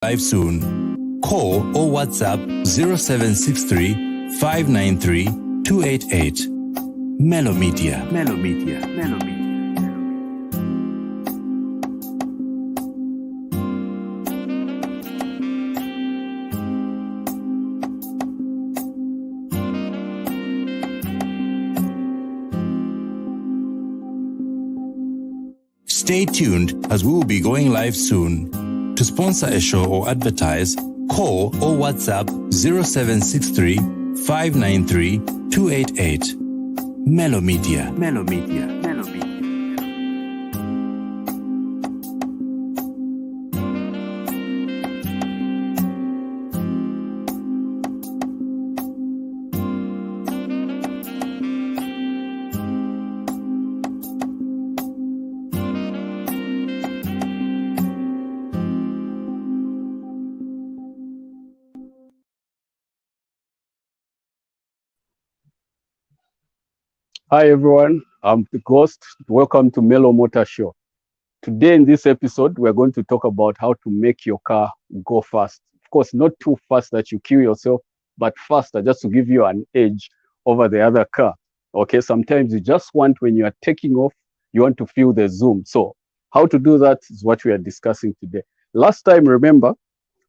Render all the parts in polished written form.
live soon. Call or WhatsApp 0763 593 288. Melo Media. Melo Media. Melo Media. Stay tuned as we will be going live soon. To sponsor a show or advertise, call or WhatsApp 0763 593 288. Melo Media. Melo Media. Melo Media. Hi everyone, I'm the Ghost. Welcome to Melo Motor Show. Today in this episode, we're going to talk about how to make your car go fast. Of course, not too fast that you kill yourself, but faster just to give you an edge over the other car. Okay, sometimes you just want, when you are taking off, you want to feel the zoom. So how to do that is what we are discussing today. Last time, remember,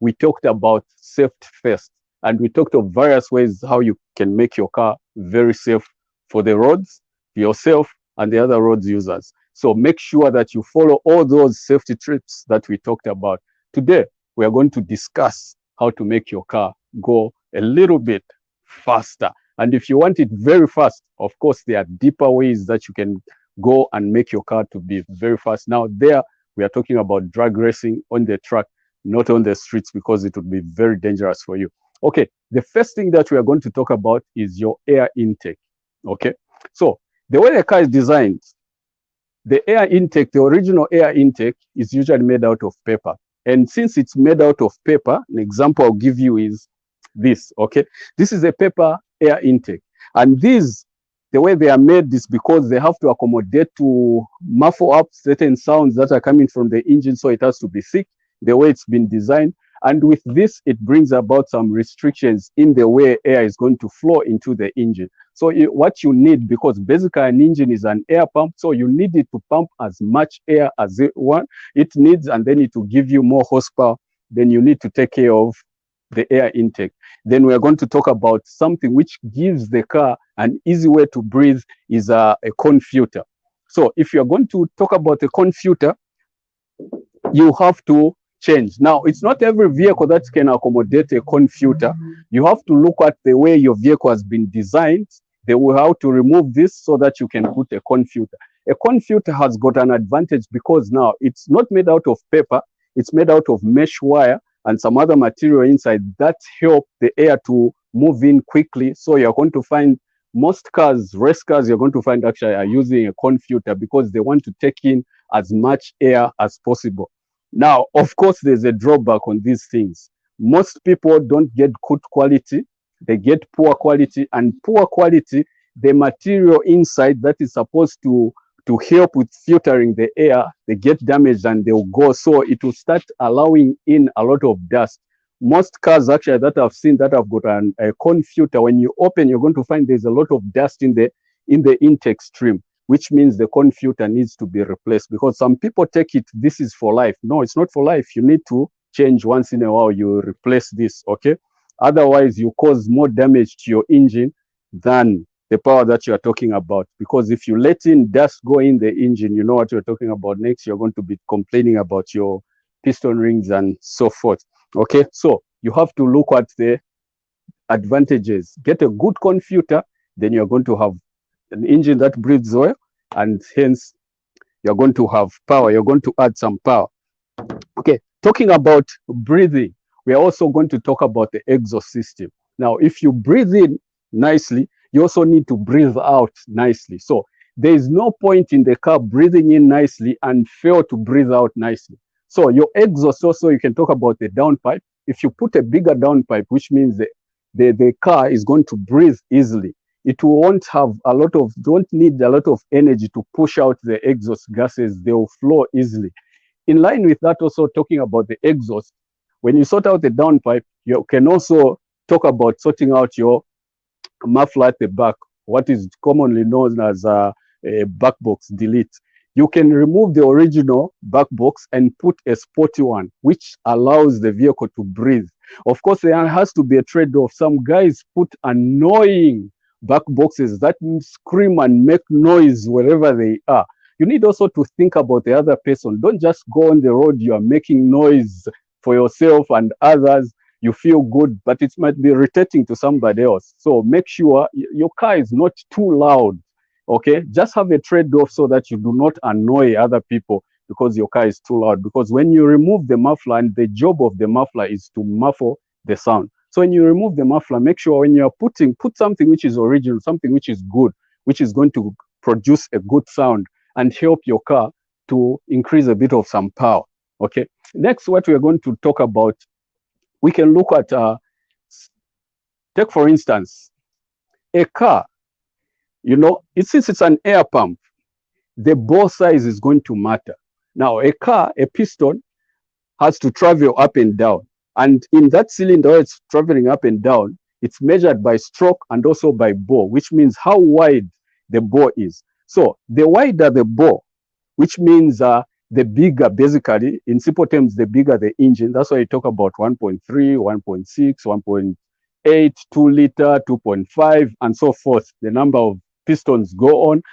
we talked about safety first, and we talked of various ways how you can make your car very safe for the roads, yourself, and the other roads users. So make sure that you follow all those safety tips that we talked about. Today, we are going to discuss how to make your car go a little bit faster. And if you want it very fast, of course, there are deeper ways that you can go and make your car to be very fast. Now, there, we are talking about drag racing on the track, not on the streets, because it would be very dangerous for you. Okay, the first thing that we are going to talk about is your air intake. Okay, so the way the car is designed, the air intake, the original air intake is usually made out of paper. And since it's made out of paper, an example I'll give you is this, okay? This is a paper air intake. And these, the way they are made is because they have to accommodate to muffle up certain sounds that are coming from the engine, so it has to be thick, the way it's been designed. And with this, it brings about some restrictions in the way air is going to flow into the engine. So what you need, because basically an engine is an air pump, so you need it to pump as much air as it needs, and then it will give you more horsepower. Then you need to take care of the air intake. Then we are going to talk about something which gives the car an easy way to breathe, is a cone filter. So if you're going to talk about a cone filter, you have to change. Now, it's not every vehicle that can accommodate a cone filter. You have to look at the way your vehicle has been designed. They will how to remove this so that you can put a cone filter. A cone filter has got an advantage because now it's not made out of paper. It's made out of mesh wire and some other material inside that help the air to move in quickly. So you're going to find most cars, race cars, you're going to find actually are using a cone filter because they want to take in as much air as possible. Now, of course, there's a drawback on these things. Most people don't get good quality. They get poor quality, and poor quality, the material inside that is supposed to help with filtering the air, they get damaged and they'll go. So it will start allowing in a lot of dust. Most cars actually that I've seen that have got a cone filter, when you open, you're going to find there's a lot of dust in the intake stream, which means the cone filter needs to be replaced, because some people take it, this is for life. No, it's not for life. You need to change once in a while, you replace this, okay? Otherwise, you cause more damage to your engine than the power that you are talking about. Because if you let in dust go in the engine, you know what you're talking about. Next, you're going to be complaining about your piston rings and so forth, okay? So you have to look at the advantages. Get a good cone filter, then you're going to have an engine that breathes oil, and hence you're going to have power. You're going to add some power. Okay, talking about breathing, we are also going to talk about the exhaust system. Now, if you breathe in nicely, you also need to breathe out nicely. So there is no point in the car breathing in nicely and fail to breathe out nicely. So your exhaust also, you can talk about the downpipe. If you put a bigger downpipe, which means the car is going to breathe easily. It won't have don't need a lot of energy to push out the exhaust gases. They will flow easily. In line with that, also talking about the exhaust, When you sort out the downpipe, you can also talk about sorting out your muffler at the back, what is commonly known as a back box delete. You can remove the original back box and put a sporty one, which allows the vehicle to breathe. Of course, there has to be a trade-off. Some guys put annoying back boxes that scream and make noise wherever they are. You need also to think about the other person. Don't just go on the road, you are making noise for yourself and others. You feel good, but it might be irritating to somebody else. So make sure your car is not too loud. Okay, just have a trade-off so that you do not annoy other people because your car is too loud. Because when you remove the muffler, and the job of the muffler is to muffle the sound. So when you remove the muffler, make sure when you're put something which is original, something which is good, which is going to produce a good sound and help your car to increase a bit of some power. Okay. Next, what we're going to talk about, we can look at, take for instance, a car. You know, since it's an air pump, the bore size is going to matter. Now, a car, a piston, has to travel up and down. And in that cylinder, it's traveling up and down, it's measured by stroke and also by bore, which means how wide the bore is. So the wider the bore, which means the bigger, basically, in simple terms, the bigger the engine. That's why you talk about 1.3, 1.6, 1.8, 2 liter, 2.5, and so forth. The number of pistons go on,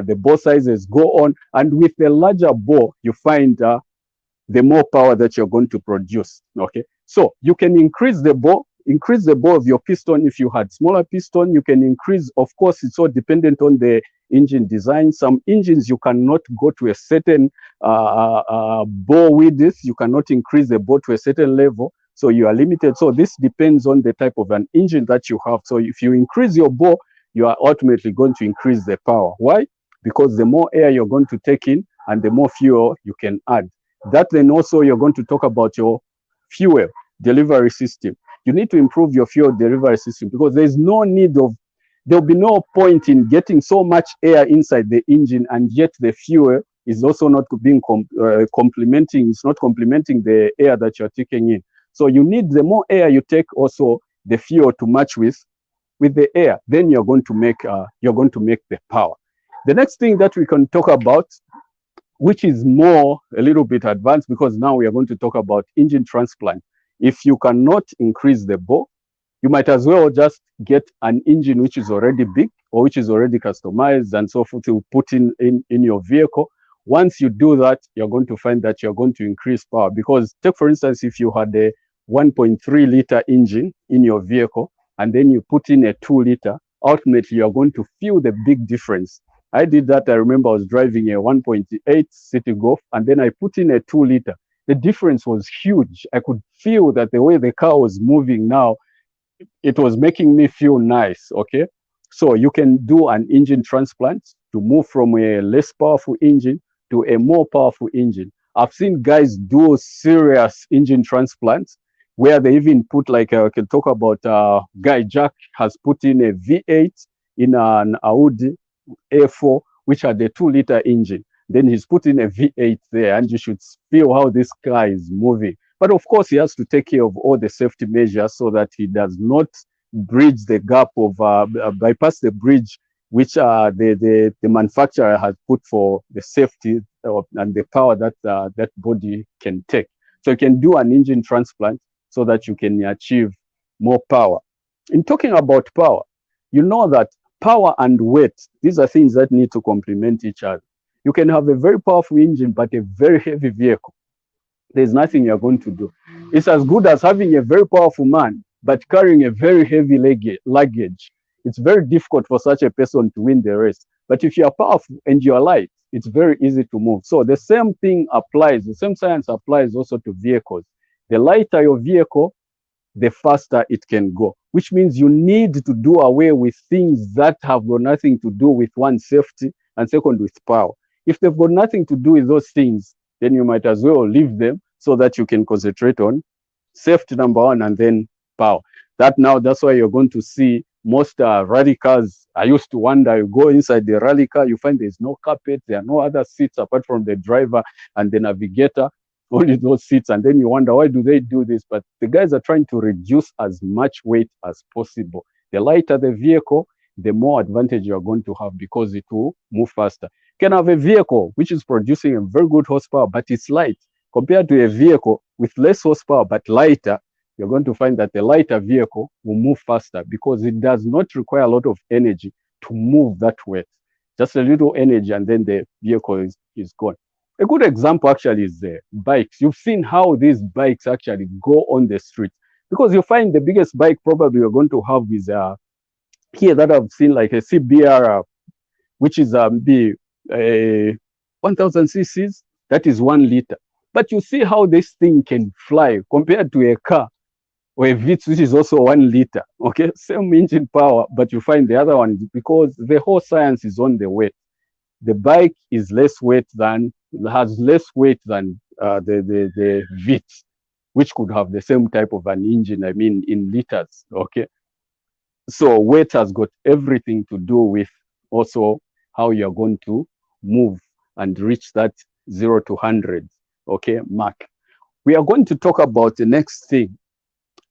the bore sizes go on, and with the larger bore, you find the more power that you're going to produce. Okay, so you can increase the bore of your piston. If you had smaller piston, you can increase. Of course, it's all dependent on the engine design. Some engines you cannot go to a certain bore width. You cannot increase the bore to a certain level, so you are limited. So this depends on the type of an engine that you have. So if you increase your bore, you are ultimately going to increase the power. Why? Because the more air you're going to take in and the more fuel you can add. That then also you're going to talk about your fuel delivery system. You need to improve your fuel delivery system because there's no need of, there'll be no point in getting so much air inside the engine and yet the fuel is also not being complementing, it's not complementing the air that you're taking in. So you need, the more air you take, also the fuel to match with the air, then you're going to make the power. The next thing that we can talk about, which is more a little bit advanced, because now we are going to talk about engine transplant. If you cannot increase the bore, you might as well just get an engine which is already big or which is already customized and so forth to put in your vehicle. Once you do that, you're going to find that you're going to increase power. Because take for instance, if you had a 1.3 liter engine in your vehicle and then you put in a 2 liter, ultimately you're going to feel the big difference. I did that. I remember I was driving a 1.8 City Golf and then I put in a 2 liter. The difference was huge. I could feel that the way the car was moving now, it was making me feel nice. Okay, so you can do an engine transplant to move from a less powerful engine to a more powerful engine. I've seen guys do serious engine transplants where they even put, like, I can talk about Guy Jack has put in a V8 in an Audi A4, which had a 2 liter engine. Then he's put in a V8 there, and you should feel how this car is moving. But of course, he has to take care of all the safety measures so that he does not bridge the gap of bypass the bridge which the manufacturer has put for the safety and the power that that body can take. So you can do an engine transplant so that you can achieve more power. In talking about power, you know that power and weight, these are things that need to complement each other. You can have a very powerful engine, but a very heavy vehicle. There's nothing you're going to do. It's as good as having a very powerful man, but carrying a very heavy luggage. It's very difficult for such a person to win the race. But if you're powerful and you're light, it's very easy to move. So the same thing applies. The same science applies also to vehicles. The lighter your vehicle, the faster it can go, which means you need to do away with things that have got nothing to do with, one, safety, and second, with power. If they've got nothing to do with those things, then you might as well leave them so that you can concentrate on safety, number one, and then power. That's why you're going to see most rally cars. I used to wonder, you go inside the rally car, you find there's no carpet, there are no other seats apart from the driver and the navigator. only those seats, and then you wonder, why do they do this? But the guys are trying to reduce as much weight as possible. The lighter the vehicle, the more advantage you're going to have, because it will move faster. You can have a vehicle which is producing a very good horsepower, but it's light, compared to a vehicle with less horsepower but lighter. You're going to find that the lighter vehicle will move faster, because it does not require a lot of energy to move that weight. Just a little energy, and then the vehicle is gone. A good example actually is the bikes. You've seen how these bikes actually go on the street, because you find the biggest bike probably you're going to have is here that I've seen, like a CBR, which is the 1000 cc's. That is 1 liter. But you see how this thing can fly compared to a car or a Vitz, which is also 1 liter. Okay, same engine power, but you find the other one, because the whole science is on the weight. The bike is less weight than, has less weight than the Vitz, which could have the same type of an engine, I mean, in liters. Okay, so weight has got everything to do with also how you're going to move and reach that 0 to 100, okay, mark. We are going to talk about the next thing,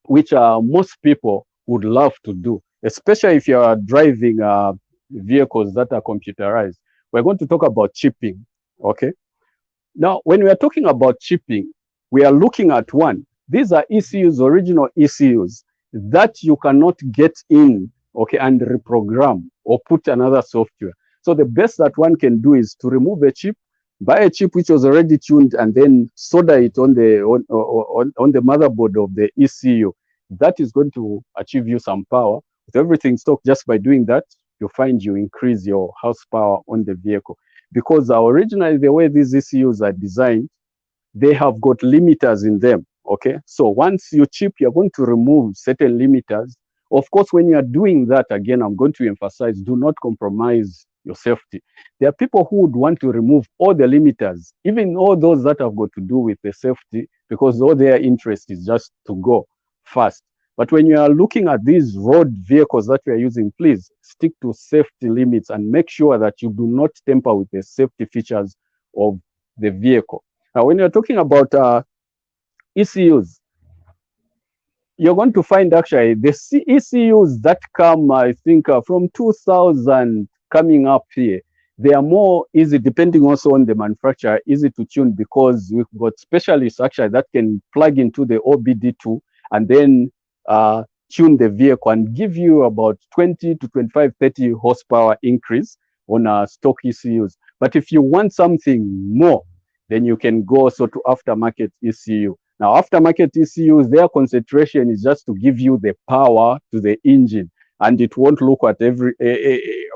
which most people would love to do, especially if you are driving vehicles that are computerized. We're going to talk about chipping, okay? Now, when we are talking about chipping, we are looking at one. These are ECUs, original ECUs, that you cannot get in, okay, and reprogram or put another software. So the best that one can do is to remove a chip, buy a chip which was already tuned, and then solder it on the motherboard of the ECU. That is going to achieve you some power. With everything stock, just by doing that, you find you increase your horsepower on the vehicle. Because originally, the way these ECUs are designed, they have got limiters in them. Okay, so once you chip, you're going to remove certain limiters. Of course, when you are doing that, again, I'm going to emphasize, do not compromise your safety. There are people who would want to remove all the limiters, even all those that have got to do with the safety, because all their interest is just to go fast. But when you are looking at these road vehicles that we are using, please stick to safety limits and make sure that you do not tamper with the safety features of the vehicle. Now, when you're talking about ECUs, you're going to find actually the ECUs that come, I think, from 2000 coming up here, they are more easy, depending also on the manufacturer, easy to tune, because we've got specialists actually that can plug into the OBD2 and then tune the vehicle and give you about 20 to 25, 30 horsepower increase on stock ECUs. But if you want something more, then you can go also to aftermarket ECU. Now, aftermarket ECUs, their concentration is just to give you the power to the engine, and it won't look at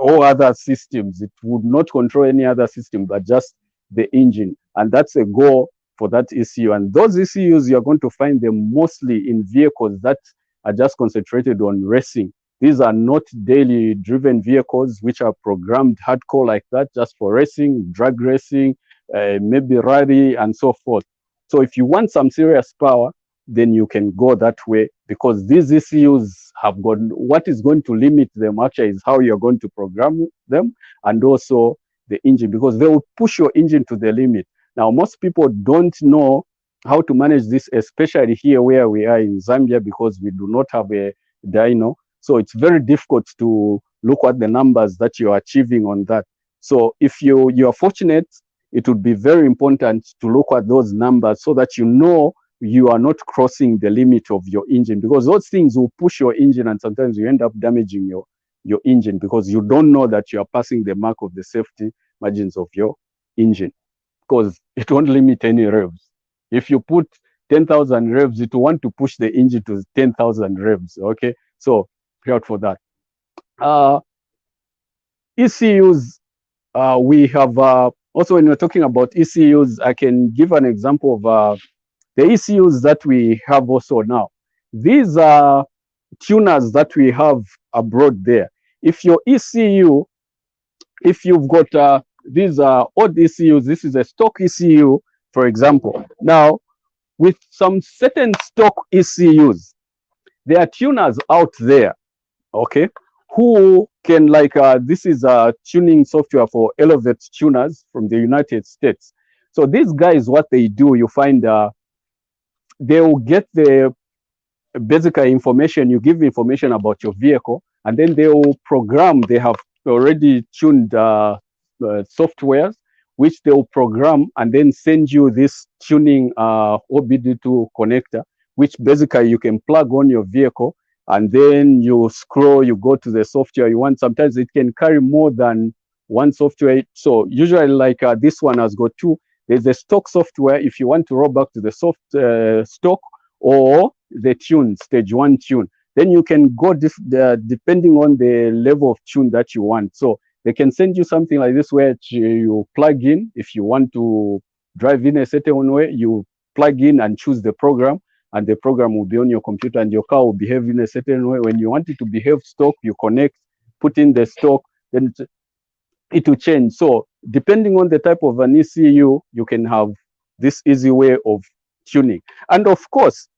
all other systems. It would not control any other system, but just the engine. And that's a goal for that ECU. And those ECUs, you're going to find them mostly in vehicles that are just concentrated on racing. These are not daily driven vehicles, which are programmed hardcore like that, just for racing, drag racing, maybe rally, and so forth. So if you want some serious power, then you can go that way, because these ECUs have got, what is going to limit them actually is how you're going to program them, and also the engine, because they will push your engine to the limit. Now, most people don't know how to manage this, especially here where we are in Zambia, because we do not have a dyno. So it's very difficult to look at the numbers that you're achieving on that. So if you are fortunate, it would be very important to look at those numbers so that you know you are not crossing the limit of your engine, because those things will push your engine, and sometimes you end up damaging your engine because you don't know that you are passing the mark of the safety margins of your engine, because it won't limit any revs. If you put 10,000 revs, it will want to push the engine to 10,000 revs. Okay, so look out for that. ECUs, we have also, when we're talking about ECUs, I can give an example of the ECUs that we have also now. These are tuners that we have abroad there. If your ECU, if you've got these are old ECUs, this is a stock ECU, for example. Now, with some certain stock ECUs, there are tuners out there, okay, who can, like, this is a tuning software for Elevate tuners from the United States. So these guys, what they do, you find they will get the basic information. You give information about your vehicle, and then they will program. They have already tuned softwares which they will program and then send you this tuning OBD2 connector, which basically you can plug on your vehicle, and then you scroll, you go to the software you want. Sometimes it can carry more than one software. So usually, like this one has got two. There's a stock software if you want to roll back to the stock, or the tune, stage 1 tune. Then you can go depending on the level of tune that you want. So they can send you something like this where you plug in. If you want to drive in a certain way, you plug in and choose the program, and the program will be on your computer, and your car will behave in a certain way. When you want it to behave stock, you connect, put in the stock, then it will change. So depending on the type of an ECU, you can have this easy way of tuning. And of course,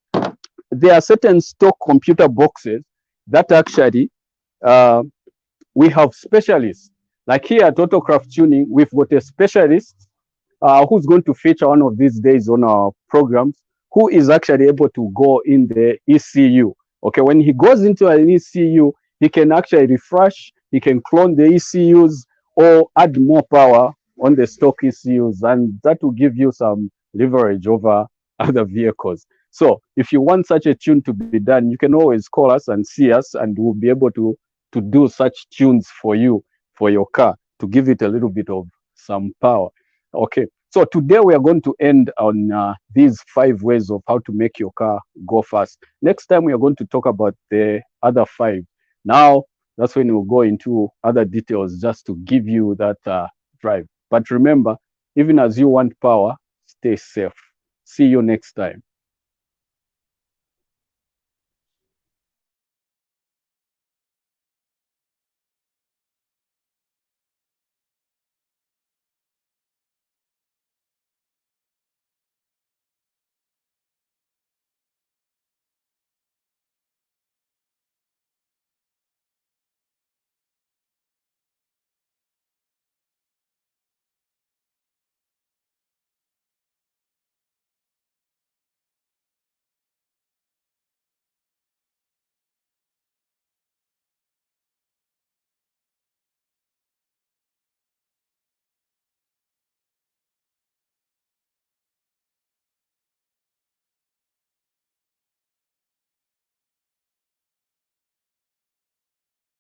there are certain stock computer boxes that actually we have specialists. Like here at Autocraft Tuning, we've got a specialist who's going to feature one of these days on our programs, who is actually able to go in the ECU. Okay, when he goes into an ECU, he can actually refresh, he can clone the ECUs or add more power on the stock ECUs, and that will give you some leverage over other vehicles. So if you want such a tune to be done, you can always call us and see us, and we'll be able to do such tunes for you, for your car, to give it a little bit of some power. Okay, so today we are going to end on these 5 ways of how to make your car go fast. Next time we are going to talk about the other 5. Now that's when we'll go into other details just to give you that drive. But remember, even as you want power, stay safe. See you next time.